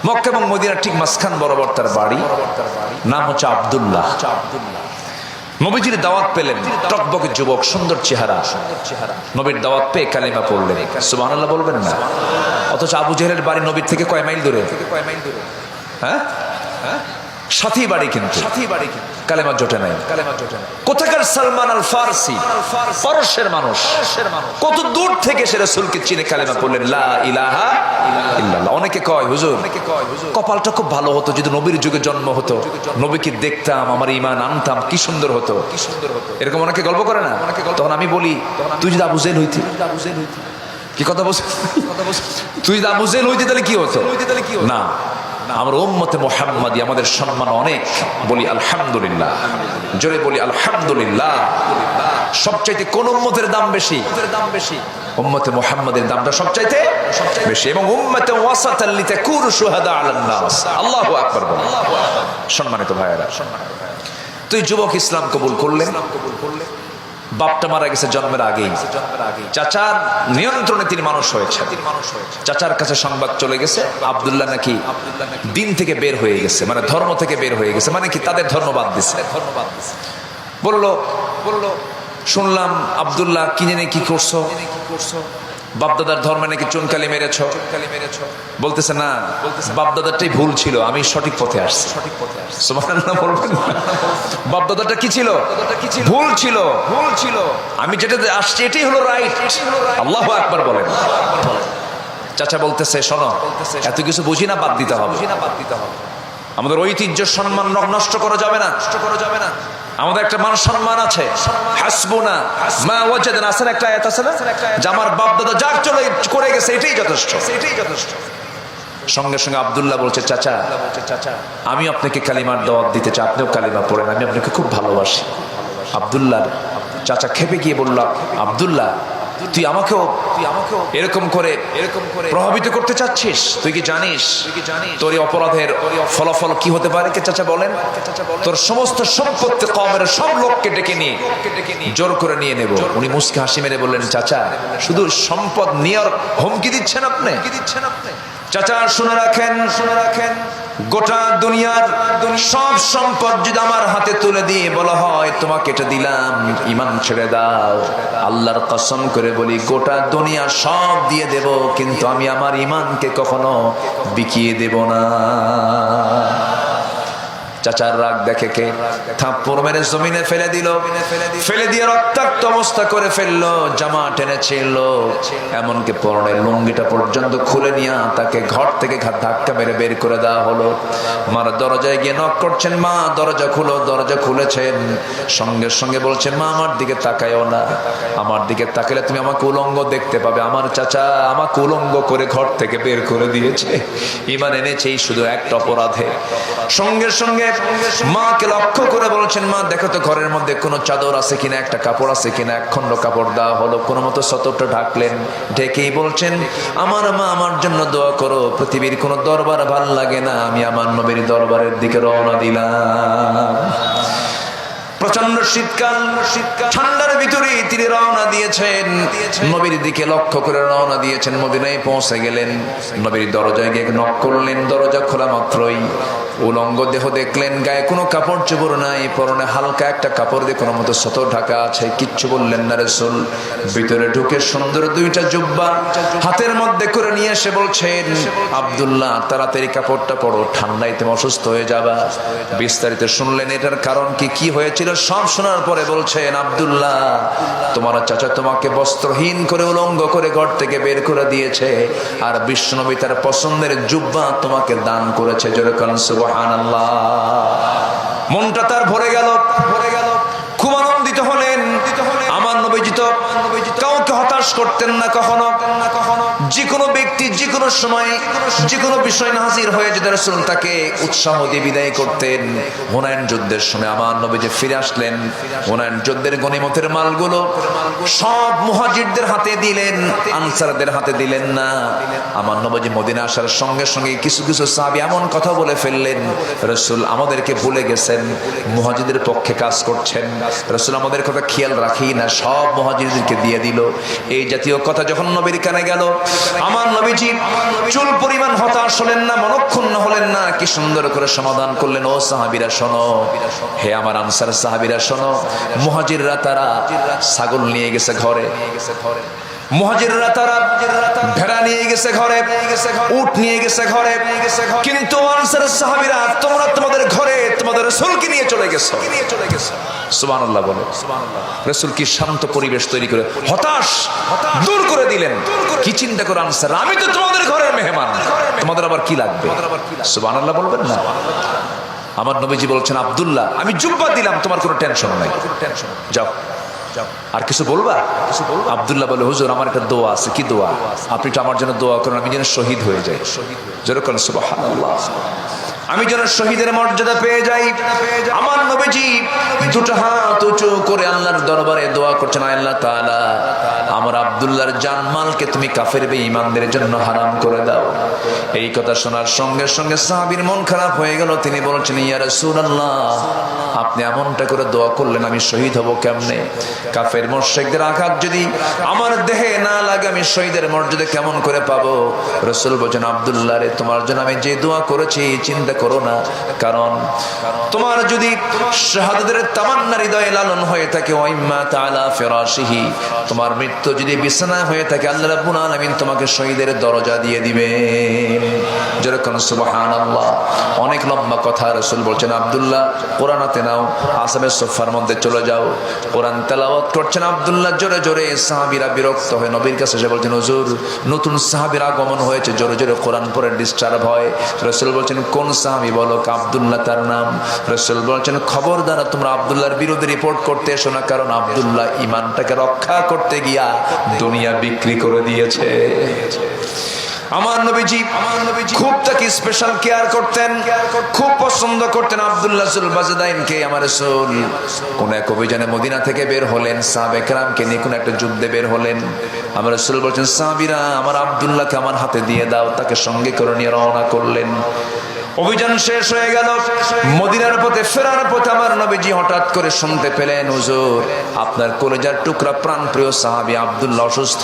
মক্কা এবং মদিনার ঠিক মাঝখান বরাবর তার বাড়ি। নাম হচ্ছে আব্দুল্লাহ। নবীজির দাওয়াত পেলেন, টকবকে যুবক, সুন্দর চেহারা। নবীর দাওয়াত পেয়ে কালিমা পড়লেন। সুবহানাল্লাহ বলবেন না? অথচ আবু জেহেলের বাড়ি নবীর থেকে কয় মাইল দূরে? হ্যাঁ, সাথী বাড়ি, কিন্তু কালেমা জোটে নাই। কোথাকার সালমান আল ফারসি, পারস্যের মানুষ, কত দূর থেকে সে রাসূলকে চিনে কালেমা পড়লেন, লা ইলাহা ইল্লাল্লাহ। অনেকে কয় হুজুর কপালটা খুব ভালো হতো যদি নবীর যুগে জন্ম হতো, নবীকে দেখতাম, আমার ঈমান আনতাম, কি সুন্দর হতো। এরকম অনেকে গল্প করে না? তখন আমি বলি, তুই যদি আবু জেহেল হইতি। কি কথা বলছিস? তুই যদি আবু জেহেল হইতি তাহলে কি হতো? না, আমার উম্মতে মুহাম্মাদি, আমাদের সম্মান অনেক। বলি আলহামদুলিল্লাহ, জোরে বলি আলহামদুলিল্লাহ। সবচাইতে কোন উম্মতের দাম বেশি? উম্মতে মুহাম্মাদের দামটা সবচাইতে বেশি। এবং উম্মতে ওয়াসাতাল লিতাকুনু শুহাদা আলান নাস। আল্লাহু আকবার বলেন। সম্মানিত ভাইয়েরা, তুই যুবক ইসলাম কবুল করলেন। বাপটা মারা গেছে জন্মের আগেই। চাচার নিয়ন্ত্রণে তিনি মানুষ হয়েছে। চাচার কাছে সংবাদ চলে গেছে আব্দুল্লাহ নাকি দিন থেকে বের হয়ে গেছে, মানে ধর্ম থেকে বের হয়ে গেছে, মানে কি তাদের ধর্ম বাদ দিছে। বললো শুনলাম আব্দুল্লাহ কি জানে কি করছো, বাপদাদার ধর্মে নাকি চুনকালি মেরেছ। বলতেছে না, বাপদাদারটাই ভুল ছিল, আমি সঠিক পথে আসছি। সুবহানাল্লাহ বলবেন না? বাপদাদারটা কি ছিল? ভুল ছিল। আমি যেটা আসছি এটাই হলো রাইট। আল্লাহু আকবার বলেন। চাচা বলতেছে, শোনো, এত কিছু বুঝি না, বাদ দিতে হবে। আমাদের ঐতিহ্য সম্মান নষ্ট করা যাবে না। আমাদের একটা মান সম্মান আছে। হাসবুনা মা ওয়াজাদনা, আছে একটা আয়াত আছে না, যে আমার বাপ দাদা যা চলে করে গেছে এটাই যথেষ্ট। সঙ্গে সঙ্গে আব্দুল্লাহ বলছে, চাচা আমি আপনাকে কালিমার দাওয়াত দিতে চাই, আপনিও কালিমা পড়েন, আমি আপনাকে খুব ভালোবাসি। আব্দুল্লাহ চাচা খেপে গিয়ে বলল, আব্দুল্লাহ তুই আমাকেও এরকম করে প্রভাবিত করতে চাচ্ছিস? তুই কি জানিস তোর এই অপরাধের ফলাফল কি হতে পারে? কে চাচা বলেন? তোর সমস্ত সম্পত্তি কওমের সব লোককে ডেকে নিয়ে জোর করে নিয়ে নেব। উনি মুস্কে হাসি মেরে বললেন, চাচা শুধু সম্পদ নেওয়ার হুমকি দিচ্ছেন আপনি? চাচা শুনে রাখেন, গোটা দুনিয়ার সব সম্পদ যদি আমার হাতে তুলে দিয়ে বলা হয় তোমাকে এটা দিলাম, ঈমান ছেড়ে দাও, আল্লাহর কসম করে বলি গোটা দুনিয়া সব দিয়ে দেব, কিন্তু আমি আমার ঈমানকে কখনো বিকিয়ে দেব না। চাচার রাগ দেখে কে থাপ্পড় মেরে জমিনে ফেলে দিল, ফেলে দিয়ে রক্তাক্ত অবস্থা করে ফেললো, জামা টেনেছিল, এমনকি পরনের লুঙ্গিটা পর্যন্ত খুলে নিয়ে তাকে ঘর থেকে ধাক্কা মেরে বের করে দেওয়া হলো। মার দরজায় গিয়ে নক করছেন, মা দরজা খুলো। দরজা খুলেছেন, সঙ্গে সঙ্গে বলছেন, মা আমার দিকে তাকায়ও না, আমার দিকে তাকালে তুমি আমাকে উলঙ্গ দেখতে পাবে। আমার চাচা আমাকে উলঙ্গ করে ঘর থেকে বের করে দিয়েছে, ঈমান এনেছে এই শুধু একটা অপরাধে। সঙ্গে সঙ্গে মাকে লক্ষ্য করে বলছেন, মা দেখো তো ঘরের মধ্যে কোনো চাদর আছে কিনা, একটা কাপড় আছে কিনা। এক খণ্ড কাপড় দেওয়া হলো, কোনো মতো সতরটা ঢাকলেন, ঢেকেই বলছেন, আমার মা আমার জন্য দোয়া করো, পৃথিবীর কোনো দরবার ভাল লাগে না, আমি আমার নবীর দরবারের দিকে রওনা দিলাম। প্রচন্ড শীতকাল, ঠান্ডার ভিতরে তিনি রওনা দিয়েছেন, নবীর দিকে লক্ষ্য করে রওনা দিয়েছেন। মদিনায় পৌঁছে গেলেন, নবীর দরজায় গিয়ে নক করলেন। দরজা খোলা মাত্রই উলঙ্গ দেহ দেখলেন, গায়ে কোনো কাপড় চোপড় নাই, পরনে হালকা একটা কাপড় দিয়ে কোনো মতো সতর ঢাকা আছে। কিচ্ছু বললেন না রাসূল। ভিতরে ঢুকে সুন্দর দুইটা জুব্বা হাতের মধ্যে করে নিয়ে এসে বলছেন, আব্দুল্লাহ তাড়াতাড়ি কাপড়টা পরো, ঠান্ডায় তুমি অসুস্থ হয়ে যাবা। বিস্তারিত শুনলেন এটার কারণ কি হয়েছিল সব শোনার পরে বলছেন, আব্দুল্লাহ তোমার চাচা তোমাকে বস্ত্রহীন করে উলঙ্গ করে ঘর থেকে বের করে দিয়েছে, আর বিশ্বনবী তার পছন্দের জুব্বা তোমাকে দান করেছে। যেরকম সুবহানাল্লাহ। মনটা তার ভরে গেল, খুব আনন্দিত হলেন। আমার নবীজি তো কাউকে হতাশ করতেন না কখনো। যে কোনো ব্যক্তি যে কোনো সময় যে কোনো বিষয় হাজির হয়ে যদি রাসূল তাকে উৎসাহ দিয়ে বিদায় করতেন। হুনাইন যুদ্ধের সময় আমার নবীজি ফিরে আসলেন, হুনাইন যুদ্ধের গনিমতের মালগুলো সব মুহাজিরদের হাতে দিলেন, আনসারদের হাতে দিলেন না। আমার নবীজি মদিনা আসার সঙ্গে সঙ্গে কিছু কিছু সাহাবী এমন কথা বলে ফেললেন, রাসূল আমাদেরকে ভুলে গেছেন, মুহাজিরদের পক্ষে কাজ করছেন, রাসূল আমাদের কথা খেয়াল রাখি না, সব মুহাজিরদেরকে দিয়ে দিল। এই জাতীয় কথা যখন নবীর কানে গেল, আমার নবীজি চুল পরিমাণ হতাশ হলেন না, মনক্ষুণ্ণ হলেন না, কি সুন্দর করে সমাধান করলেন। ও সাহাবীরা শোনো, হে আমার আনসার সাহাবীরা শোনো, মুহাজিররা তারা ছাগল নিয়ে গেছে ঘরে, মুহাজিররা তারা ভেড়া নিয়ে গেছে ঘরে, উট নিয়ে গেছে ঘরে, কিন্তু আনসার সাহাবীরা তোমরা তোমাদের ঘরে তোমাদের রাসূলকে নিয়ে চলে গেছো। সুবহানাল্লাহ বলে। রাসূল কি শান্ত পরিবেশ তৈরি করে হতাশ দূর করে দিলেন। কি চিন্তা করে আনসার, আমি তো তোমাদের ঘরের মেহমান, তোমাদের আবার কি লাগবে? সুবহানাল্লাহ বলবেন না? আমার নবীজি বলছেন, আব্দুল্লাহ আমি জুব্বা দিলাম, তোমার কোনো টেনশন নাই, যাও। আর কিছু বলবা? আব্দুল্লাহ বলে, হুজুর আমার একটা দোয়া আছে। কি দোয়া? আপনি তো আমার জন্য দোয়া করেন, আমি যেন শহীদ হয়ে যাই। যেরকম সুবহানাল্লাহ, আমি যেন শহীদের মর্যাদা পেয়ে যাই। আমার নবীজি দুটো হাত উঁচু করে আল্লাহর দরবারে দোয়া করছেন, আল্লাহ তাআলা আমার আব্দুল্লাহর জানমালকে তুমি কাফের বেঈমানদের জন্য হারাম করে দাও। এই কথা শোনার সঙ্গে সঙ্গে সাহাবীর মন খারাপ হয়ে গেল। তিনি বলছেন, ইয়া রাসূলুল্লাহ আপনি এমনটা করে দোয়া করলেন, আমি শহীদ হব কেমনে? কাফের মুশরিকদের আঘাত যদি আমার দেহে না লাগে, আমি শহীদের মর্যাদা কেমন করে পাবো? রাসূল বলেন, আব্দুল্লাহ রে, তোমার জন্য আমি যে দোয়া করেছি চিন্তা করো না, কারণ তোমার যদি শাহাদাতের তামান্না হৃদয়ে লালন হয়ে থাকে, ওয়াইম্মা তাআলা ফিরাশিহি, তোমার মৃত্যু যদি বিছানায় হয়ে থাকে, আল্লাহ রাব্বুল আলামিন তোমাকে শহীদের দরজা দিয়ে দিবেন। যেরকম সুবহানাল্লাহ। অনেক লম্বা কথা। রাসূল বলছেন, আব্দুল্লাহ কোরআনাতে নাও, আসহাবের সোফার মধ্যে চলে যাও। কোরআন তেলাওয়াত করছেন আব্দুল্লাহ জোরে জোরে। সাহাবীরা বিরক্ত হয়ে নবীর কাছে এসে বলছেন, হুজুর নতুন সাহাবীর আগমন হয়েছে, জোরে জোরে কোরআন পড়ে ডিস্টার্ব হয়। রাসূল বলছেন, কোন সাহাবী বলো? আব্দুল্লাহ তার নাম। রাসূল বলছেন, খবরদার তোমরা আব্দুল্লাহর বিরুদ্ধে রিপোর্ট করতে এসো না, কারণ আব্দুল্লাহ ঈমানটাকে রক্ষা করতে গিয়া দুনিয়া বিক্রি করে দিয়েছে। আমার নবীজি খুব তাকে স্পেশাল কেয়ার করতেন, খুব পছন্দ করতেন আব্দুল্লাহ যুল বাজদাইনকে। আমার রাসূল কোন এক অভিযানে মদিনা থেকে বের হলেন, সাহাবে কেরামকে নিয়ে কোন একটা যুদ্ধে বের হলেন। আমার রাসূল বলছেন, সাহাবীরা আমার আব্দুল্লাহকে আমার হাতে দিয়ে দাও। তাকে সঙ্গে করে নিয়ে রওনা করলেন। অভিযান শেষ হয়ে গেল। মদিনার পথে ফেরার পথে আমার নবীজি হঠাৎ করে শুনতে পেলেন, হুজুর আপনার কলেজার টুকরা প্রাণপ্রিয় সাহাবী আব্দুল্লাহ অসুস্থ।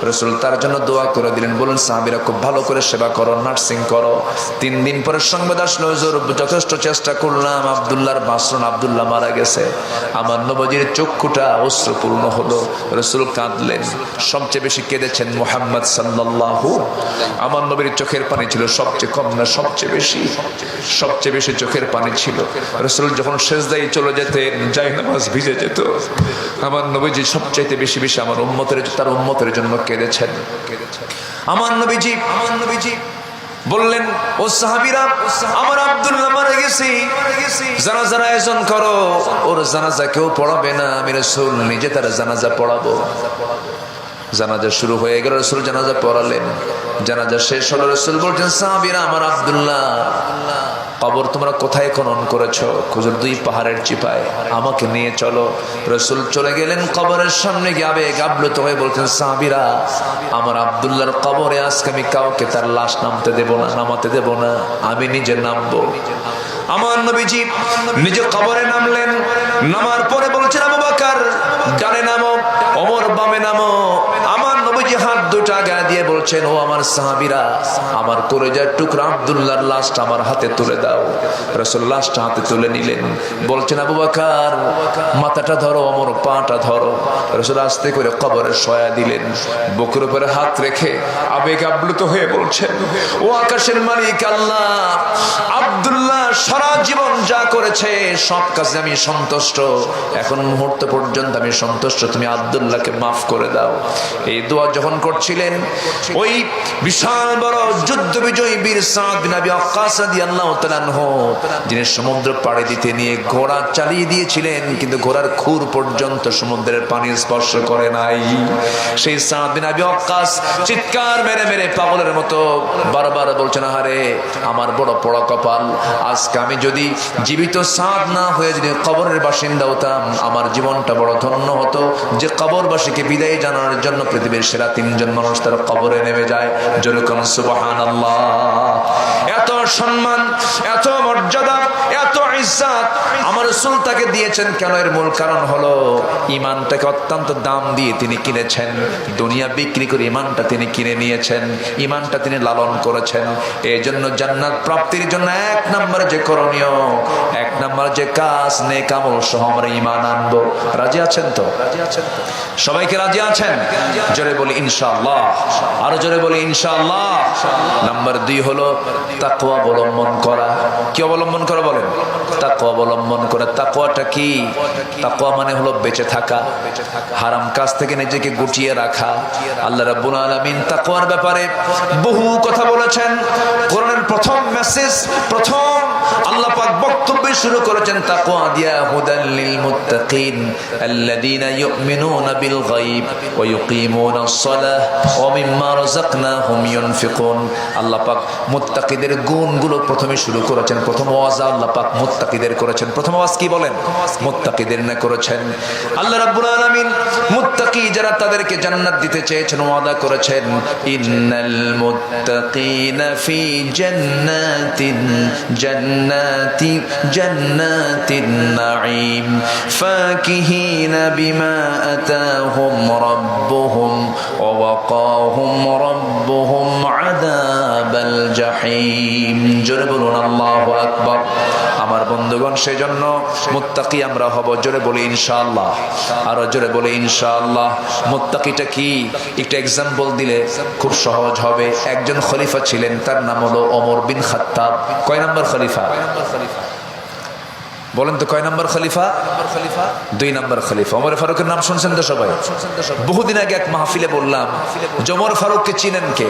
রাসূল তার জন্য দোয়া করে দিলেন। বলেন, সাহাবীরা খুব ভালো করে সেবা করো, নার্সিং করো। 3 দিন পরে সংবাদ আসলো, হুজুর যথেষ্ট চেষ্টা করলাম, আব্দুল্লাহর বাসরণ, আব্দুল্লাহ মারা গেছে। আমার নবীজির চক্ষুটা অশ্রুপূর্ণ হলো। রাসূল কাঁদলেন। সবচেয়ে বেশি কেঁদেছেন মুহাম্মদ সাল্লাল্লাহু। আমার নবীর চোখের পানি ছিল সবচেয়ে কম না সবচেয়ে বেশি? সবচেয়ে বেশি চোখের পানি ছিল। রাসূল যখন সিজদায় চলে যেতেন, জায়নামাজ ভিজে যেত। আমার নবীজি সবচাইতে বেশি বেশি আমার তার উম্মতের জন্য কেঁদেছেন। আমার নবীজি বললেন, ও সাহাবীরা আমার আব্দুল্লাহ মারা গেছে, জানাজার আয়োজন করো। ওর জানাজা কেউ পড়াবে না, আমি রাসূল নিজে তার জানাজা পড়াবো। জানাজা শুরু হয়ে গেল। রাসূল জানাজা পড়ালেন। জানাজা শেষ হলো। রাসূল বলছেন, সাহাবীরা আমার আব্দুল্লাহ কবর তোমরা কোথায় খনন করেছো? হুজুর 2 পাহাড়ের চিপায়, আমাকে নিয়ে চলো। রাসূল চলে গেলেন কবরের সামনে গিয়ে আবেগ আপ্লুত হয়ে বলছেন, সাহাবীরা আমার আব্দুল্লাহর কবরে আজকে আমি কাউকে তার লাশ নামতে দেব না, নামাতে দেব না, আমি নিজে নামবো। আমার নবীজি নিজে কবরে নামলেন। নামার পরে বলছেন, আবু বকর ডানে নামো, ওমর বামে নামো। আমার নবীজি হাত দুটা গায়ে দিয়ে বলছেন, ও আমার সাহাবীরা আমার কলেজার টুকরা আব্দুল্লাহর লাশটা আমার হাতে তুলে দাও। রাসূল লাশটা হাতে তুলে নিলেন। বলছেন, আবু বকর মাথাটা ধরো, ওমর পাটা ধরো। রাসূল আস্তে করে কবরে শোয়া দিলেন। বুকের উপরে হাত রেখে আবেগ আপ্লুত হয়ে বলছেন, ও আকাশের মালিক আল্লাহ, আব্দুল্লাহ সারা জীবন যা করেছে সব কাজে আমি সন্তুষ্ট, এখন মুহূর্ত পর্যন্ত আমি সন্তুষ্ট, তুমি আব্দুল্লাহকে মাফ করে দাও। এই দোয়া যখন করছিলেন, ওই বিশাল বড় যুদ্ধ বিজয়ী বীর সাদ বিন আবি ওয়াক্কাস রাদিয়াল্লাহু তাআলা আনহু, যিনি সমুদ্র পাড়ি দিতে নিয়ে ঘোড়া চালিয়ে দিয়েছিলেন, কিন্তু ঘোড়ার খুর পর্যন্ত সমুদ্রের পানি স্পর্শ করে নাই, সেই সাদ বিন আবি ওয়াক্কাস চিৎকার মেরে মেরে পাগলের মতো বারবার বলছেন, আহারে আমার বড় পোড়া কপাল, আজকে আজকে আমি যদি জীবিত সাদ না হয়ে যদি কবরের বাসিন্দা হতাম, আমার জীবনটা বড় ধন্য হতো যে কবরবাসীকে বিদায় জানানোর জন্য পৃথিবীর সেরা 3 জন মানুষ তারা কবরে নেমে যায়। যেরকম সুবহানাল্লাহ। এত সম্মান, এত মর্যাদা, এত ইজ্জত আমার রাসূল তাকে দিয়েছেন কেন? এর মূল কারণ হলো ঈমানটাকে অত্যন্ত দাম দিয়ে তিনি কিনেছেন। দুনিয়া বিক্রি করে ঈমানটা তিনি কিনে নিয়েছেন, ঈমানটা তিনি লালন করেছেন। এই জন্য জান্নাত প্রাপ্তির জন্য 1 নম্বরে যে করণীয়, 1 নম্বর যে কাজ, নেক আমল সহ আমরা ঈমান আনবো। রাজি আছেন তো? সবাইকে রাজি আছেন? জোরে বলি ইনশাআল্লাহ। আরো জোরে বলি ইনশাআল্লাহ। নাম্বার 2 হলো তাকওয়া অবলম্বন করা। কি অবলম্বন করা বলেন? তাকওয়া অবলম্বন করা। তাকওয়াটা কি? তাকওয়া মানে হলো বেঁচে থাকা, হারাম কাজ থেকে নিজেকে গুটিয়ে রাখা। আল্লাহ রাব্বুল আলামিন তাকওয়ার ব্যাপারে বহু কথা বলেছেন। কোরআনের প্রথম মেসেজ, প্রথম আল্লাহ পাক বক্তব্য শুরু করেছেন তাকওয়া দিয়া। হুদাল লিল মুত্তাকিন আল্লাযীনা ইউমিনুনা বিল গায়ব ওয়া ইউকিমুনাস সালাহ ওয়া মিম্মা রাযাকনাহুম ইউনফিকুন। আল্লাহ পাক মুত্তাকিদের গুণগুলো প্রথমে শুরু করেছেন। প্রথম ওয়াজ আল্লাহ পাক মুত্তাকিদের করেছেন। প্রথম ওয়াজ কি বলেন? মুত্তাকিদের না করেছেন। আল্লাহ রাব্বুল আলামিন মুত্তাকি যারা তাদেরকে জান্নাত দিতে চেয়েছেন, ওয়াদা করেছেন ইন্নাল মুত্তাকিনা ফি জান্নাতিন জান্নাতিন নাঈম ফাকিহিনা বিমা আতাহুম রাব্বুহুম ওয়া ওয়াকাহুম রাব্বুহুম আযাবাল জাহিম। জোরে বলুন আল্লাহু আকবার। আমার বন্ধুগণ, সেজন্য মুত্তাকি আমরা হব। জোরে বলি ইনশাআল্লাহ। আরো জোরে বলি ইনশাআল্লাহ। মুত্তাকিটা কি একটা এক্সাম্পল দিলে খুব সহজ হবে। একজন খলিফা ছিলেন, তার নাম হলো ওমর বিন খাত্তাব। কয় নম্বর খলিফা বলেন তো? কয় নম্বর খলিফা? 2 নম্বর খলিফা। ওমর ফারুকের নাম শুনছেন তো সবাই? বহুদিন আগে এক মাহফিলে বললাম যে ওমর ফারুককে চিনেন কে?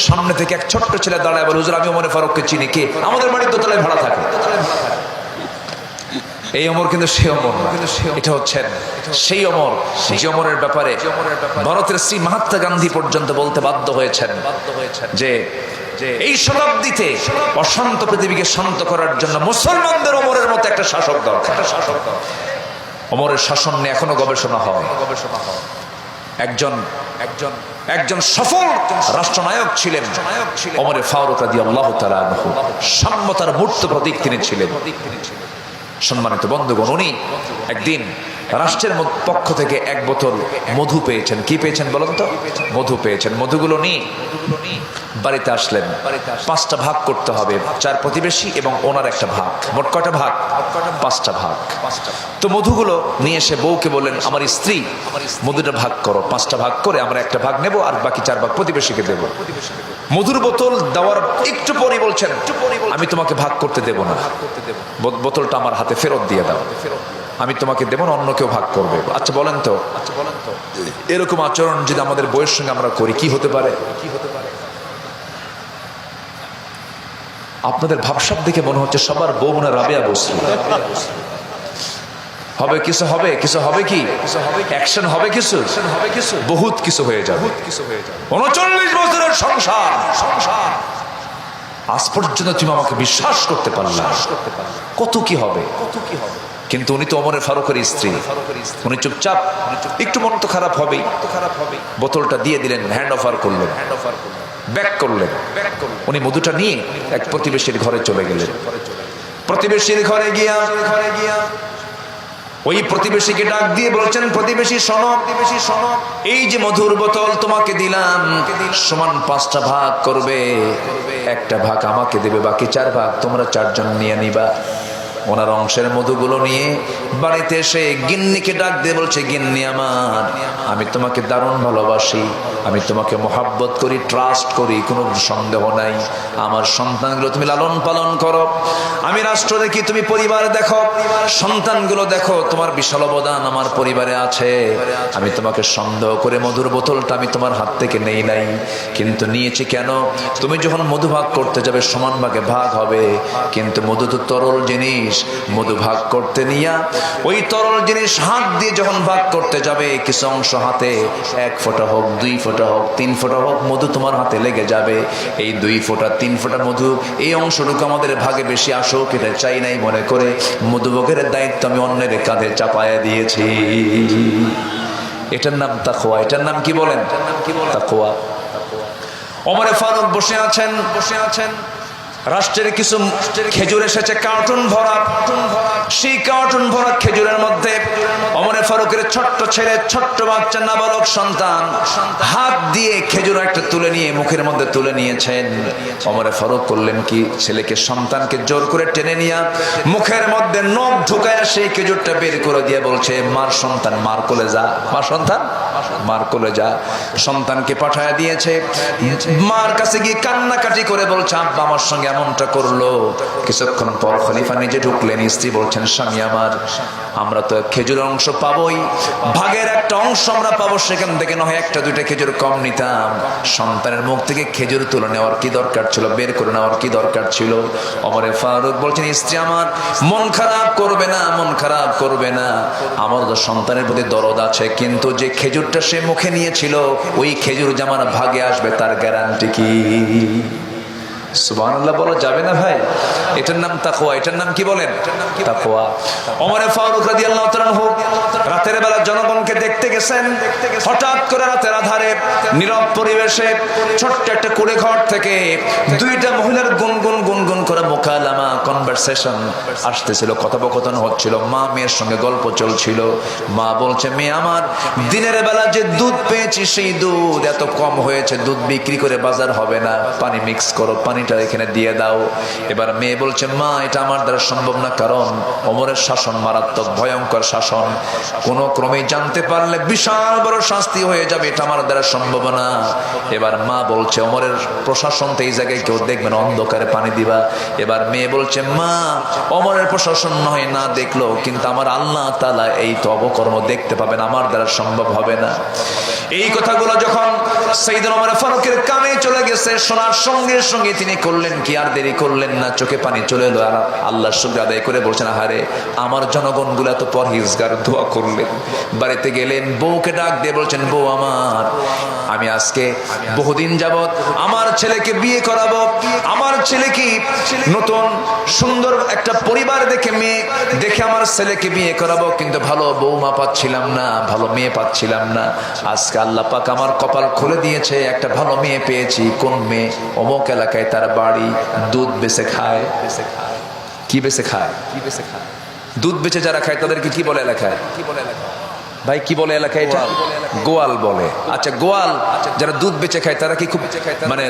সামনে থেকে এক ছোট্ট ছেলে দাঁড়ায় বলে, হুজুর আমি ওমর ফারুককে চিনি। কে? আমাদের বাড়ির দোতলায় ভাড়া থাকে। এই ওমর কিন্তু সেই ওমর না, এটা হচ্ছেন সেই ওমর যে ওমরের ব্যাপারে ভারতের শ্রী মহাত্মা গান্ধী পর্যন্ত বলতে বাধ্য হয়েছেন যে এই শতাব্দীতে অশান্ত পৃথিবীকে শান্ত করার জন্য মুসলমানদের ওমরের মতো একটা শাসক দরকার। ওমরের শাসন নিয়ে এখনো গবেষণা হয়। একজন সফল রাষ্ট্রনায়ক ছিলেন ওমর ফারুক রাদিয়াল্লাহু তাআলা আনহু। সাম্যতার মূর্ত প্রতীক তিনি ছিলেন। সম্মানিত বন্ধুগণ, উনি একদিন রাষ্ট্রের পক্ষ থেকে 1 বোতল মধু পেয়েছেন। কি পেয়েছেন বলেন তো? মধু পেয়েছেন। মধুগুলো নিয়ে বাড়িতে আসলেন। 5টা ভাগ করতে হবে, 4 প্রতিবেশী এবং ওনার একটা ভাগ। মোট কয়টা ভাগ? 5টা ভাগ। তো মধুগুলো নিয়ে এসে বউকে বললেন, আমার স্ত্রী মধুটা ভাগ করো। 5টা ভাগ করে আমরা একটা ভাগ নেব, আর বাকি 4 ভাগ প্রতিবেশীকে দেব। মধুর বোতল দেওয়ার একটু পরই বলছেন, আমি তোমাকে ভাগ করতে দেব না, বোতলটা আমার হাতে ফেরত দিয়ে দাও। আমি তোমাকে দেব না, অন্য কেউ ভাগ করবে। আচ্ছা বলেন তো, এরকম আচরণ যদি আমাদের বউয়ের সঙ্গে আমরা করি, কি হতে পারে? আপনাদের ভাবসাব দেখে মনে হচ্ছে সবার বউ মনে রাবেয়া বসরি। হবে কিছু, হবে কিছু, হবে কি অ্যাকশন হবে, কিছু বহুত কিছু হয়ে যাবে। 39 বছরের সংসার, আজ পর্যন্ত তুমি আমাকে বিশ্বাস করতে পারলা, কত কি হবে। কিন্তু উনি তো ওমর ফারুকের স্ত্রী, উনি চুপচাপ, একটু মন তো খারাপ হবেই। বোতলটা দিয়ে দিলেন, হ্যান্ড ওভার করলেন, ব্যাক করলেন। উনি মধুটা নিয়ে এক প্রতিবেশীর ঘরে চলে গেলেন। প্রতিবেশীর ঘরে গিয়া ওই প্রতিবেশীকে ডাক দিয়ে বলছেন, প্রতিবেশী শোনো, এই যে মধুর বোতল তোমাকে দিলাম, সমান 5টা ভাগ করবে। একটা ভাগ আমাকে দেবে, বাকি 4 ভাগ তোমরা 4 জন নিয়ে নিবা। ওনার অংশের মধুগুলো নিয়ে বাড়িতে এসে গিন্নিকে ডাক দিয়ে বলছে, গিন্নি আমার, আমি তোমাকে দারুণ ভালোবাসি, আমি তোমাকে মোহাব্বত করি, ট্রাস্ট করি, কোনো সন্দেহ নাই। আমার সন্তানগুলো তুমি লালন পালন করো, আমি রাষ্ট্র দেখি, তুমি পরিবার দেখো, সন্তানগুলো দেখো, তোমার বিশাল অবদান আমার পরিবারে আছে। আমি তোমাকে সন্দেহ করে মধুর বোতলটা আমি তোমার হাত থেকে নেই নাই, কিন্তু নিয়েছি কেন? তুমি যখন মধু ভাগ করতে যাবে সমান ভাগে ভাগ হবে, কিন্তু মধু তো তরল জিনিস, জিনিস মধু ভাগ করতে নিয়া ওই তরল জিনিস হাত দিয়ে যখন ভাগ করতে যাবে, কিছু অংশ হাতে 1 ফোঁটা হোক, 2 ফোঁটা হোক, 3 ফোঁটা হোক, মধু তোমার হাতে লেগে যাবে। এই 2 ফোঁটা 3 ফোঁটা মধু, এই অংশটুকু আমাদের ভাগে বেশি আসুক এটা চাই নাই মনে করে মধুভোগের দায়িত্ব আমি অন্যের কাঁধে চাপায়া দিয়েছি। এটার নাম তাকওয়া। এটার নাম কি বলেন? তাকওয়া। ওমরে ফারুক বসে আছেন, রাষ্ট্রের কিছু খেজুর এসেছে কার্টুন ভরা। সেই কার্টুন ভরা খেজুরের মধ্যে ওমরে ফারুকের ছোট্ট ছেলে, ছোট্ট বাচ্চা, নাবালক সন্তান হাত দিয়ে খেজুর একটা তুলে নিয়ে মুখের মধ্যে তুলে নিয়েছেন। ওমরে ফারুক করলেন কি, ছেলেকে, সন্তানকে জোর করে টেনে নিয়ে মুখের মধ্যে নখ ঢুকায়া সেই খেজুরটা বের করে দিয়ে বলছে, মার সন্তান, মার কোলে যা, মার সন্তান, মার কোলে যা। সন্তানকে পাঠায় দিয়েছে, মার কাছে গিয়ে কান্নাকাটি করে বলছে, আব্বা আমার সঙ্গে এমনটা করলো। কিছুক্ষণ পর খলিফা নিজে ঢুকলেন, স্ত্রী বলছেন, স্বামী আমার, আমরা তো খেজুরের অংশ পাবোই, ভাগের একটা অংশ আমরা পাবো, সেখান থেকে নয় 1-2টা খেজুর কম নিতাম। সন্তানের মুখ থেকে খেজুর তুলে নেওয়ার কি দরকার ছিল, বের করে নেওয়ার কি দরকার ছিল? ওমরে ফারুক বলছেন, স্ত্রী আমার, মন খারাপ করবে না, মন খারাপ করবে না, আমার তো সন্তানের প্রতি দরদ আছে, কিন্তু যে খেজুরটা সে মুখে নিয়েছিল ওই খেজুর যে আমার ভাগে আসবে তার গ্যারান্টি কি? সুবহানাল্লাহ বলা যাবে না ভাই? এটার নাম তাকওয়া। এটার নাম কি বলেন? তাকওয়া। ওমর ফারুক রাদিয়াল্লাহু তাআলা আনহু রাতের বেলা জনগণকে দেখতে গেছেন। হঠাৎ করে রাতের আধারে নীরব পরিবেশে ছোট্ট একটা কুড়ে ঘর থেকে 2টা মহিলার গুনগুন করে মুকালামা, কনভারসেশন আসতেছিল, কথোপকথন হচ্ছিল, মা মেয়ের সঙ্গে গল্প চলছিল। মা বলছে, মেয়ে আমার, দিনের বেলা যে দুধ পেয়েছি সেই দুধ এত কম হয়েছে, দুধ বিক্রি করে বাজার হবে না, পানি মিক্স করো, পানিটা এখানে দিয়ে দাও। এবার মেয়ে বলছে, মা এটা আমার দ্বারা সম্ভব না, কারণ ওমরের শাসন মারাত্মক, ভয়ঙ্কর শাসন, কোনো ক্রমে জানতে পারলে বিশাল বড় শাস্তি হয়ে যাবে, এটা আমার দ্বারা সম্ভব না। এবার মা বলছে, ওমরের প্রশাসন তো এই জায়গায় কেউ দেখবে না, অন্ধকারে পানি দিবা। এবার মেয়ে বলছে, মা ওমরের প্রশাসন নয় না দেখলো, কিন্তু আমার আল্লাহ তাআলা এই তো অবকর্ম দেখতে পাবেন, আমার দ্বারা সম্ভব হবে না। এই কথাগুলো যখন সাইয়েদনা ওমর ফারুকের কানে চলে গেছে, শোনার সঙ্গে সঙ্গে তিনি করলেন কি, আর দেরি করলেন না, চোখে পানি চলে এলো, আর আল্লাহর শুকর আদায় করে বলছেন, আহারে আমার জনগণগুলো এত পরহেজগার, দোয়া করলেন। বাড়িতে গেলেন, বউকে ডাক দিয়ে বলছেন, বউ আমার, আমি আজকে বহুদিন যাবত আমার ছেলেকে বিয়ে করাবো, আমার ছেলে কি নতুন সুন্দর একটা পরিবার দেখে, মেয়ে দেখে আমার ছেলেকে বিয়ে করাবো, কিন্তু ভালো বৌমা পাচ্ছিলাম না, ভালো মেয়ে পাচ্ছিলাম না। আজকে আল্লাহ পাক আমার কপাল খুলে দিয়েছে, একটা ভালো মেয়ে পেয়েছি। কোন মেয়ে? অমুক এলাকায় তার বাড়ি, দুধ বেচে খায়। কি বেচে খায়? দুধ বেচে যারা খায় তাদেরকে কি বলে এলাকায়? ভাই কি বলে এলাকায়? এটা গোয়াল বলে। আচ্ছা, গোয়াল যারা দুধ বেচে খায় তারা কি খুব মানে